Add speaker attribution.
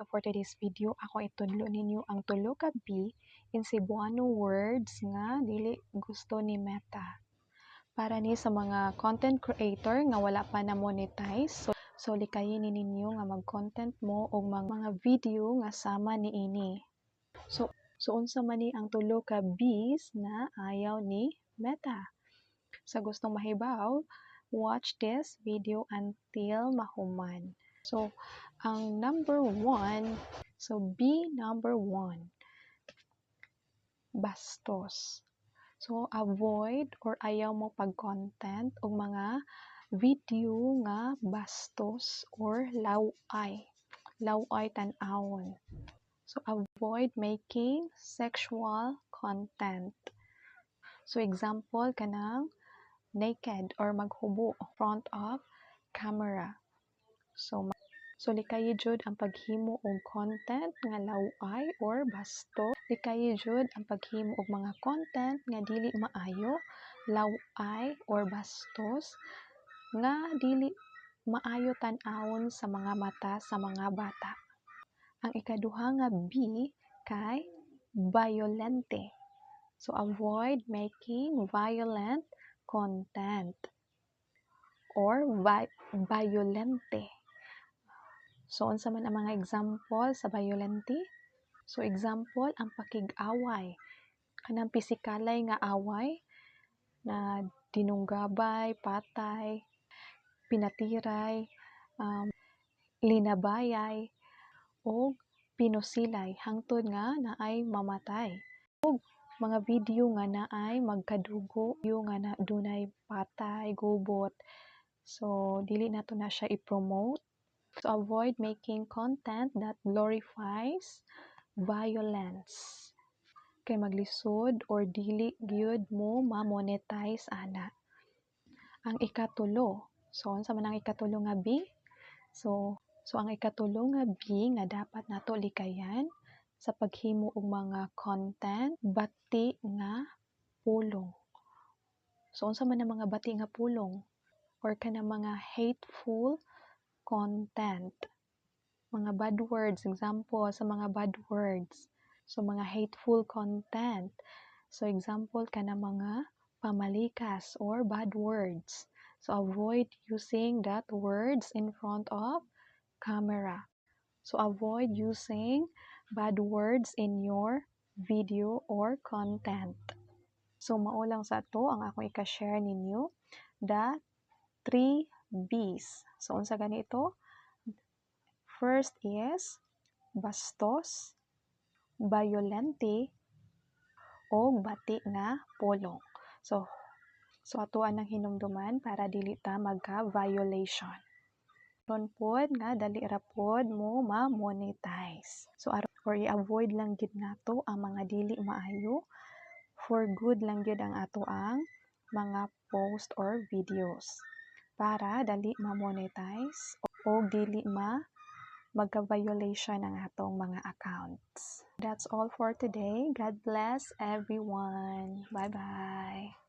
Speaker 1: So for today's video, ako itudlo ninyo ang tulo ka B in Cebuano words nga dili gusto ni Meta. Para ni sa mga content creator nga wala pa na monetize, so likayin ninyo nga mag-content mo og mga video nga sama niini. So unsa man ni ang tulo ka B's na ayaw ni Meta? Sa gustong mahibaw, watch this video until mahuman. So, ang number 1, so B number 1, bastos. So, avoid or ayaw mo pag-content o mga video nga bastos or laway. Laway tan-awon. So, avoid making sexual content. So, example kanang naked or maghubo front of camera. So likayi jud ang paghimo og content nga laway or basto. Likayi jud ang paghimo og mga content nga dili maayo, laway or bastos nga dili maayo tan-awon sa mga mata sa mga bata. Ang ikaduha nga B kay violente. So avoid making violent content or violente. So, unsa man ang mga example sa violente? So, example, ang pakig-away. Kanang pisikalay nga away na dinunggabay, patay, pinatiray, linabayay, o pinusilay hangtod nga naay mamatay. O mga video nga naay magkadugo, yung nga na dunay patay, gubot. So, dili nato na siya i-promote. So, avoid making content that glorifies violence. Kay maglisod or dili gyud mo ma-monetize ana. Ang ikatulo. So, unsa man ang ikatulo nga B? So ang ikatulo nga B nga dapat nato likayan sa paghimo og mga content bati nga pulong. So, unsa man ang mga bati nga pulong? Or kanang mga hateful content. Mga bad words, example sa mga bad words. So, mga hateful content. So, example ka na mga pamalikas or bad words. So, avoid using that words in front of camera. So, avoid using bad words in your video or content. So, maulang sa to ang akong ika-share ninyo. The 3 B's. So, unsa gani ito? First is bastos, violente, o bati nga pulong. So atoan ang hinumduman para dili ta magka-violation. Ron pod nga dali ra pod mo ma-monetize. So or i-avoid lang gid nato ang mga dili maayo. For good lang gid ang ato ang mga post or videos para dali ma-monetize o dili magka-violation ang atong mga accounts. That's all for today. God bless everyone. Bye-bye.